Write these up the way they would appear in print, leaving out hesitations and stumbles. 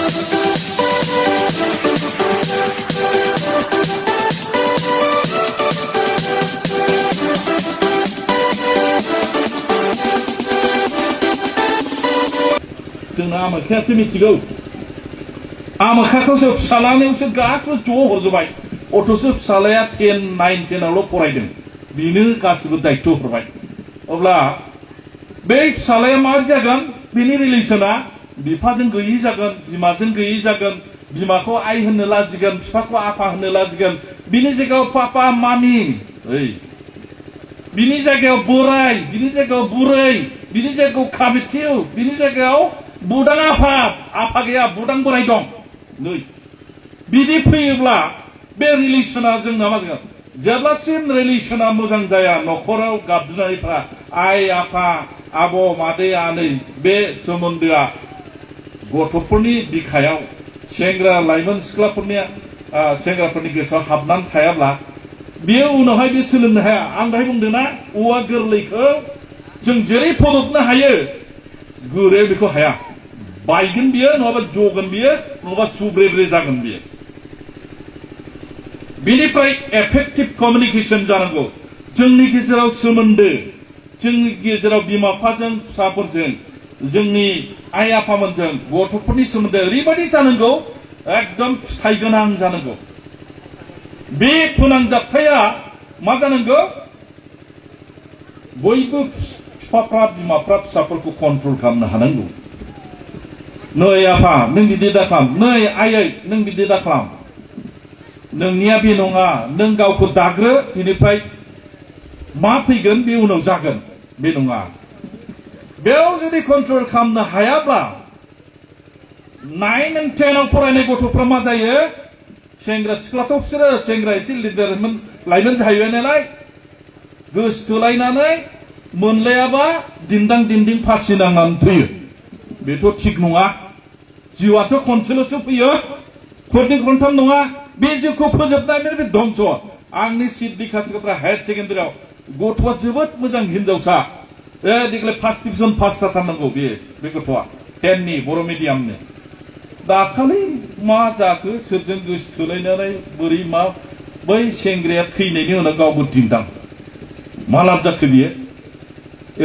जोंना आमोखायासो मिथिगौ आमोखाखौसो फिसालानियावसो गासिबो ज' हरजोबबाय अथ'सो फिसालाया 10, 9, 10आवल' फरायदों बेनो गासिबो दायित्व हरबाय अब्ला बे फिसालाया माबायदि जागोन बेनि रिलेसना बिफाजों गैयै जागोन बिमाजों गैयै जागोन बिमाखौ आइ होननो लाजिगोन बिफाखौ आफा होननो लाजिगोन बिनि जायगायाव पापा मामि बिनि जायगायाव बोराय बिनि जायगायाव बुरै बिनि जायगायाव काबिटिउ बिनि जायगायाव बुदां आफा गैया बुदां बोराय दं नै बिदि फैयोब्ला बे रिलेसना जोंना मा जागोन जेब्लासिम रिलेसना मोजां जाया न'खराव गाबज्रिनायफ्रा आइ आफा आब' मादै आनै बे सोमोन्दोआ गथ'फोरनि बिखायाव सेंग्रा लाइमोन सिख्लाफोरनिया सेंग्राफोरनि गोसोआव हाबनानै थायाब्ला बियो उनावहाय बे सोलोंनो हाया आं दाहाय बुंदोंना औवा गोरलैखौ जों जेरै फदबनो हायो गोराया बेखौ हाया बायगोन बियो नङाबा जगोन बियो नङाबा सुब्रे जागोन बियो बेनिफ्राय एफेक्टिभ कमिउनिकेसन जानांगौ जोंनि गेजेराव सोमोन्दो जोंनि गेजेराव बिमा बिफाजों फिसाफोरजों जोंनि आइ आफामोनजों गथ'फोरनि सोमोन्दो ओरैबायदि जानांगौ एकदम फिथाइ गोनां जानांगौ बे फोनांजाबथाया मा जानांगौ बयबो बिफाफ्रा बिमाफ्रा फिसाफोरखौ कन्ट्रल खालामनो हानांगौ नै आफा नों बिदि दा खालाम नै आयै नों बिदि दा खालाम नोंनिया बे नङा नों गावखौ दाग्रो बेनिफ्राय मा फैगोन बे उनाव जागोन बे नङा बेयाव जुदि कन्ट्रल खालामनो हायाब्ला 9 and 10 आव फरायनाय गथ'फ्रा मा जायो सेंग्रा सिख्लाथ' बिसोरो सेंग्रा एसे लिडारमोन लाइमोन जाहैबाय नालाय गोसथोलायनानै मोनलायाबा दिन्दां दिन्दिं फासि नांनानै थैयो बेथ' थिग नङा जिउआथ' खनसेल'सो फैयो खननै खनथाम नङा बे जिउखौ फोजोबनायनि बे धंस आंनि सिद्धि खाथिखात्रा हायार सेकेन्डारियाव गथ'आ जोबोद मोजां हिनजावसा देग्लाय फार्स्ट डिभिजन पास जाथारनांगौ बे गथ'आ 10नि बर' मिडियामनि दाखालि मा जाखो सोरजों गोसथोलायनानै बोरै मा बै सेंग्राया थैनायनि उनाव गावबो दिन्दां मा लाब जाखो बियो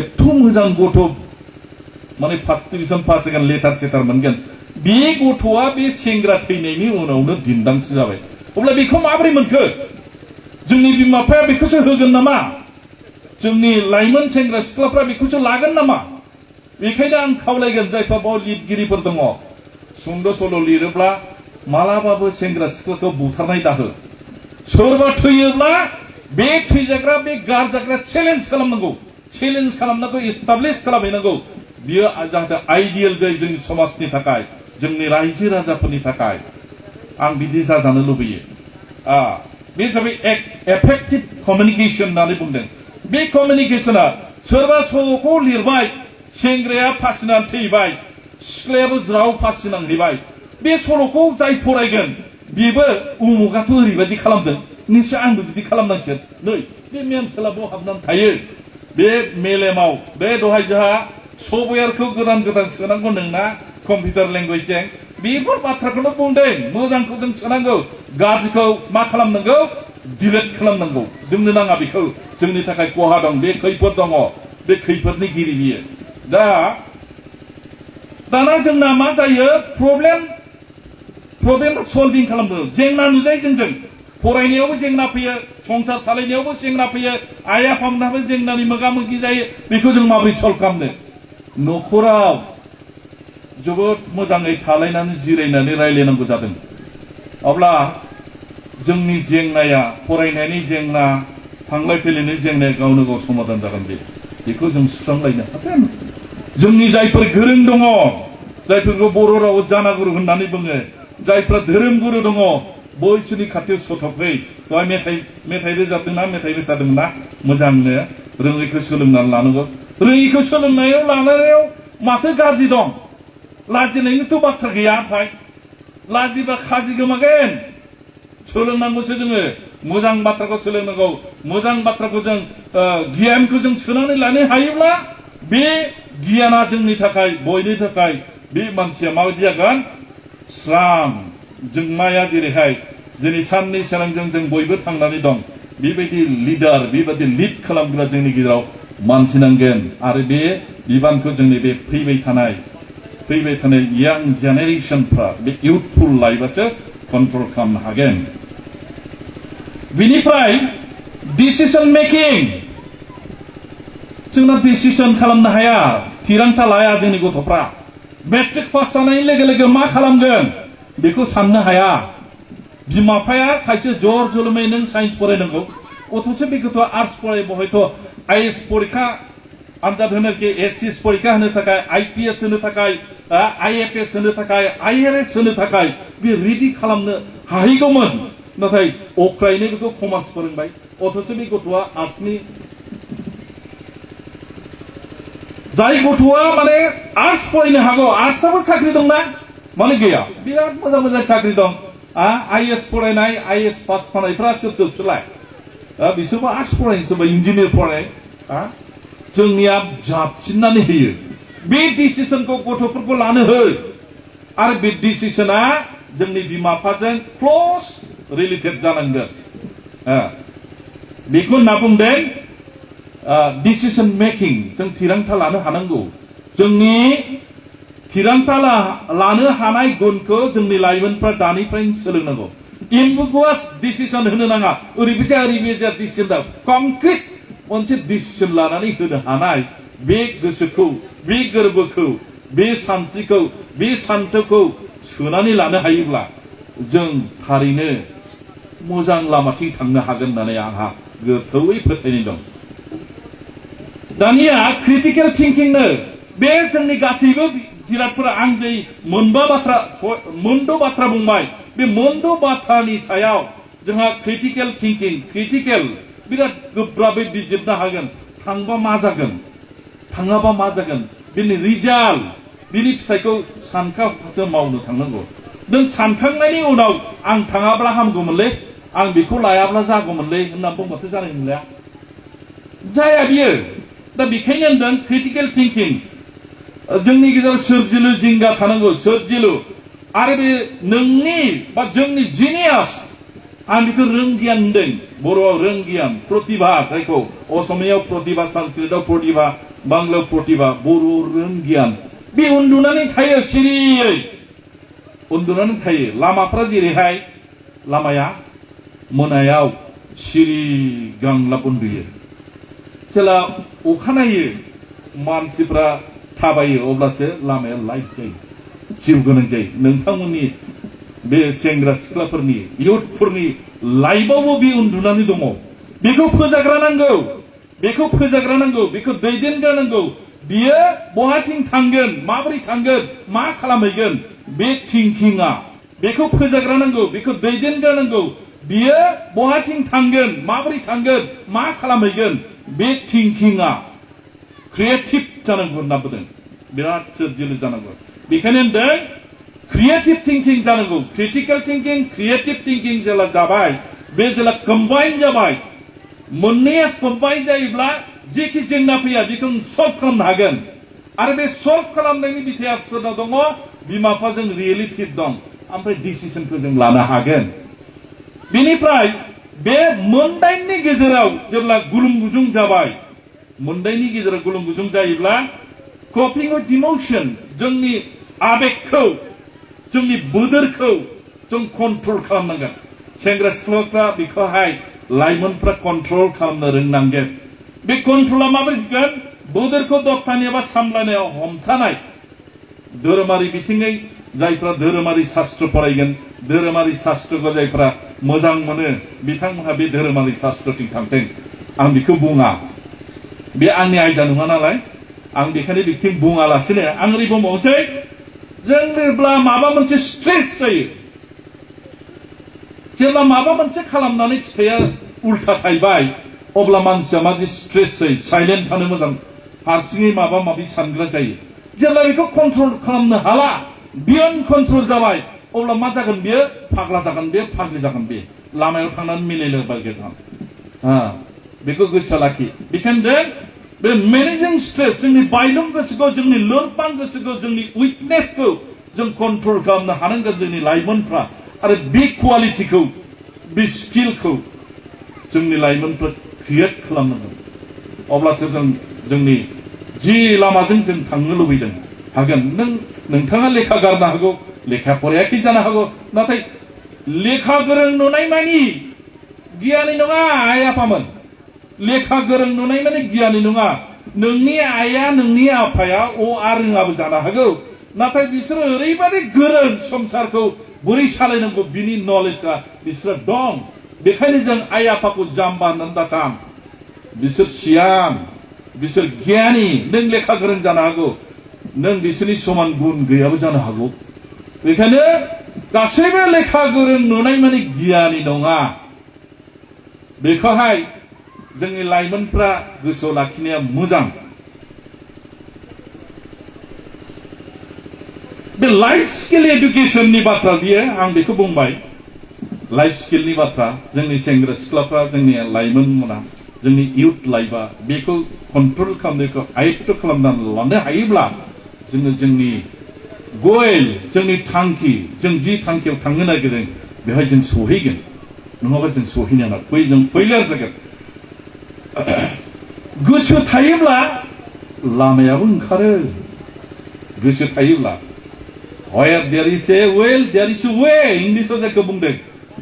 एथ' मोजां गथ' माने फार्स्ट डिभिजन पास जागोन लेटार सेटार मोनगोन बे गथ'आ बे सेंग्रा थैनायनि उनावनो दिन्दांसो जाबाय अब्ला बेखौ माबोरै मोनखो जोंनि बिमा बिफाया बेखौसो होगोन नामा जोंनि लाइमोन सेंग्रा सिख्लाफ्रा बेखौसो लागोन नामा बेखायनो आं खावलायगोन जायफ्रा बाव लिरगिरिफोर दङ सुंद' सल' लिरोब्ला मालाबाबो सेंग्रा सिख्लाखौ बुथारनाय दाहो सोरबा थैयोब्ला बे थैजाग्रा बे गारजाग्रा चेलेन्ज खालामनांगौ एस्टाब्लिश खालामहैनांगौ बियो जाहाथे आइडियेल जायो जोंनि समाजनि थाखाय जोंनि रायजो राजाफोरनि थाखाय आं बिदि जाजानो लुबैयो बे जाबाय एफेक्टिभ कमिउनिकेसन होननानै बुंदों बे कमिउनिकेसना सोरबा सल'खौ लिरबाय सेंग्राया फासिनानै थैबाय सिख्लायाबो ज्राव फासिनांहैबाय बे सल'खौ जाय फरायगोन बेबो उमुगाथ' ओरैबायदि खालामदों निश्चय आंबो बिदि खालामनांसिगोन नै बे मेन्टेला बाव हाबनानै थायो बे मेलेमाव बे दहाय जोंहा सफ्टवेयारखौ गोदान सोनांगौ नोंना कम्पिउटार लेंगुवेजजों बेफोर बाथ्राखौनो बुंदों मोजांखौ जों सोनांगौ गाज्रिखौ मा खालामनांगौ डिलिट खालामनांगौ जोंनो नाङा बेखौ जोंनि थाखाय खहा दं बे खैफोद दङ बे खैफोदनि गिरि बियो दाना जोंना मा जायो प्रब्लेम सल्भिं खालामदों जेंना नुजायो जोंजों फरायनायावबो जेंना फैयो संसार सालायनायावबो जेंना फैयो आइ आफामोनहाबो जेंनानि मोगा मोगि जायो बेखौ जों माबोरै सल्भ खालामनो न'खराव जोबोद मोजाङै थालायनानै जिरायनानै रायलायनांगौ जादों अब्ला जोंनि जेंनाया फरायनायनि जेंना थांलाय फैलायनि जेंनाया गावनो गाव समाधान जागोन बेखौ जों सुस्रांलायनो हागोन जोंनि जायफोर गोरों दङ जायफोरखौ बर' रावाव जानागुरु होननानै बुङो जायफ्रा धोरोम गुरु दङ बैसोरनि खाथियाव सथ'खै दहाय मेथाइ रोजाबदोंना मेथाइ रोजाबदोंना मोजांनो रोङैखौ सोलोंनानै लानांगौ रोङैखौ सोलोंनायाव लानायाव माथो गाज्रि दं लाजिनायनिथ' बाथ्रा गैया ओमफ्राय लाजिबा खाजि गोमागोन सोलोंनांगौसो जोङो मोजां बाथ्राखौ सोलोंनांगौ मोजां बाथ्राखौ जों गियानखौ जों सोनानै लानो हायोब्ला बे गियाना जोंनि थाखाय बयनि थाखाय बे मानसिया माबायदि जागोन स्रां जोंमाया जेरैहाय जोंनि साननि सोरांजों जों बयबो थांनानै दं बेबायदि लिडार बेबायदि लिड खालामग्रा जोंनि गेजेराव मानसि नांगोन आरो बे बिबानखौ जोंनि बे फैबाय थानाय यां जेनेरेशनफ्रा बे इउथफुल लाइफआसो कन्ट्रल खालामनो हागोन बिनिफ्राय डिसिसन मेकिं जोंना डिसिसन खालामनो हाया थिरांथा लाया जोंनि गथ'फ्रा मेट्रिक पास जानाय लोगो लोगो मा खालामगोन बेखौ साननो हाया बिमा बिफाया खायसे जर जुलुमै नों साइन्स फरायनांगौ अथ'स बे गथ'आ आर्ट्स फरायबो हयथ' आइएस परीक्षा आनजाद होनो एसएस परीक्षा होनो थाखाय आईपीएस होनो थाखाय आईएफएस होनो थाखाय आईआरएस होनो थाखाय बे रेडि खालामनो हाहैगौमोन नाथाय अख्रायनो बेखौ कमार्स फोरोंबाय अथ'स बे गथ'आ आर्ट्सनि जाय गथ'आ माने आर्ट्स फरायनो हागौ आर्ट्सआबो साख्रि दंना माने गैया बिराद मोजां मोजां साख्रि दं आईएएस फरायनाय आईएएस पास जानायफ्रा सोरलाय बिसोरबो आर्ट्स फरायनो सोरबा इन्जिनियार फराय जोंनिया जाबसिननानै होयो बे डिसिसनखौ गथ'फोरखौ लानो हो आरो बे डिसिसना जोंनि बिमा बिफाजों क्ल'ज रिलेटेड जानांगोन बेखौ होनना बुंदों डिसिसन मेकिं जों थिरांथा लानो हानांगौ जोंनि थिरांथा लानो हानाय गुनखौ जोंनि लाइमोनफ्रा दानिफ्रायनो सोलोंनांगौ इम्बिगुवास डिसिसन होनो नाङा ओरैबायदि डिसिसन कंक्रिट मोनसे डिसिसन लानानै होनो हानाय बे गोसोखौ बे गोरबोखौ बे सानस्रिखौ बे सान्थौखौ सोनानै लानो हायोब्ला जों थारैनो मोजां लामाथिं थांनो हागोन होननानै आंहा गोथौयै फोथायनाय दं दानिया क्रिटिकेल थिंकिंनो बे जोंनि गासैबो जिरादफोरा आं जे मोनद' बाथ्रा बुंबाय बे मोनद' बाथ्रानि सायाव जोंहा क्रिटिकेल थिंकिं क्रिटिकेल बिराद गोब्राबै बिजिरनो हागोन थांबा मा जागोन थाङाबा मा जागोन बिनि रिजाल्ट बिनि फिथाइखौ सानखांसो मावनो थांनांगौ नों सानखांनायनि उनाव आं थाङाब्ला हामगौमोनलै आं बेखौ लायाब्ला जागौमोनलै होनना बुंबाथ' जानाय नंला जाया बियो दा बेखायनो होनदों क्रिटिकेल थिंकिं जोंनि गेजेराव सोरजिलु जिंगा थानांगौ सोरजिलु आरो बे नोंनि बा जोंनि जिनियास आं बेखौ रोंगियान होनदों बर'आव रोंगियान प्रतिभा जायखौ असमियाव प्रतिभा संस्कृतआव प्रतिभा बांलायाव प्रतिभा बर'आव रोंगियान बे उन्दुनानै थायो सिरियै उन्दुनानै थायो लामाफ्रा जेरैहाय लामाया मोनायाव सिरि गांलाब उन्दुयो जेला अखानायो मानसिफ्रा थाबायो अब्लासो लामाया लाइट जायो जिउ गोनां जायो नोंथांमोननि बे सेंग्रा सिख्लाफोरनि इयुथफोरनि लाइफआवबो बे उन्दुनानै दङ बेखौ फोजाग्रा नांगौ बेखौ दैदेनग्रा नांगौ बियो बहाथिं थांगोन माबोरै थांगोन मा खालामहैगोन बे थिंकिंआ बेखौ फोजाग्रा नांगौ बेखौ दैदेनग्रा नांगौ बियो बहाथिं थांगोन माबोरै थांगोन मा खालामहैगोन बे थिंकिंआ क्रिएटिभ जानांगौ होनना बुंदों बिराद सोरजिलु जानांगौ बेखायनो होनदों क्रिएटिभ थिंकिं जानांगौ क्रिटिकेल थिंकिं क्रिएटिभ थिंकिं जेला जाबाय बे जेला कम्बाइन जाबाय मोननैया कम्बाइन जायोब्ला जेखि जेंना फैया बेखौ सल्भ खालामनो हागोन आरो बे सल्भ खालामनायनि बिथाया सोरनाव दङ बिमा बिफाजों रियेलिटिभ दं ओमफ्राय डिसिसनखौ जों लानो हागोन बेनिफ्राय बे मोनदाइननि गेजेराव जेब्ला गुलुं गुजुं जाबाय मोनदाइननि गेजेराव गुलुं गुजुं जायोब्ला कपिं विथ इमोशन जोंनि आबेगखौ जोंनि बोदोरखौ जों कन्ट्रल खालामनांगोन सेंग्रा सिख्लाफ्रा बेखौहाय लाइमोनफ्रा कन्ट्रल खालामनो रोंनांगोन बे कन्ट्रला माबोरै फैगोन बोदोरखौ दबथायनाय एबा सामलायनायाव हमथानाय धोरोमारि बिथिङै जायफ्रा धोरोमारि शास्त्र फरायगोन धोरोमारि शास्त्रखौ जायफ्रा मोजां मोनो बिथांमोनहा बे धोरोमारि शास्त्रथिं थांथों आं बेखौ बुङा बे आंनि आयदा नङा नालाय आं बेखायनो बिथिं बुङालासिनो आं ओरै बुंबावनोसै जों जेब्ला माबा मोनसे स्ट्रेस जायो जेब्ला माबा मोनसे खालामनानै फिथाइया उल्था थायबाय अब्ला मानसिया मादि स्ट्रेस जायो साइलेन्ट थानो मोजां हारसिङै माबा माबि सानग्रा जायो जेब्ला बेखौ कन्ट्रल खालामनो हाला बियन्ड कन्ट्रल जाबाय अब्ला मा जागोन बियो फाग्ला जागोन बे फाग्लि जागोन बे लामायाव थांनानै मिलायलायबाय गेजान बेखौ गोसोआव लाखि बेखायनो बे मेनेजिं स्ट्रेस जोंनि बायलुं गोसोखौ जोंनि लोरबां गोसोखौ जोंनि उइकनेसखौ जों कन्ट्रल खालामनो हानांगोन जोंनि लाइमोनफ्रा आरो बे क्वालिटिखौ बे स्किलखौ जोंनि लाइमोनफ्रा क्रिएट खालामनांगोन अब्लासो जों जोंनि जि लामाजों जों थांनो लुबैदों हागोन नोंथाङा लेखा गारनो हागौ लेखा फरायाखै जानो हागौ नाथाय लेखा गोरों नुनाय मानि गियानि नङा आइ आफामोन लेखा गोरों नुनाय मानि गियानि नङा नोंनि आइया नोंनि आफाया आ रोङाबो जानो हागौ नाथाय बिसोरो ओरैबादि गोरों संसारखौ बोरै सालायनांगौ बिनि नलेजआ बिसोरो दं बेखायनो जों आइ आफाखौ जाम्बा होननानै दासान बिसोर सियान बिसोर गियानि नों लेखा गोरों जानो हागौ नों बिसोरनि समान गुन गैयाबो जानो हागौ बेखायनो गासैबो लेखा गोरों नुनाय माने गियानि नङा बेखौहाय जोंनि लाइमोनफ्रा गोसोआव लाखिनाया मोजां बे लाइफ स्किल एडुकेशननि बाथ्रा बियो आं बेखौ बुंबाय लाइफ स्किलनि बाथ्रा जोंनि सेंग्रा सिख्लाफ्रा जोंनि लाइमोनमोना जोंनि इउथ लाइफआ बेखौ कन्ट्रल खालामनायखौ आयत्त खालामनानै लानो हायोब्ला जोङो जोंनि गल जोंनि थांखि जों जि थांखियाव थांनो नागिरदों बेवहाय जों सहैगोन नङाबा जों सहैनो हाया जों फैलार जागोन गोसो थायोब्ला लामायाबो ओंखारो गोसो थायोब्ला where there is a will there is a way इंलिसाव जायखौ बुंदों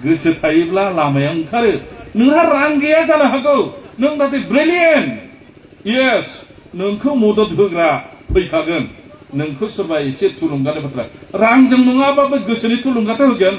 गोसो थायोब्ला लामाया ओंखारो नोंहा रां गैया जानो हागौ नों नाथाय ब्रिलियेन्ट यस नोंखौ मदद होग्रा फैखागोन नोंखौ सोरबा एसे थुलुंगानि बाथ्रा रांजों नङाबाबो गोसोनि थुलुंगाथ' होगोन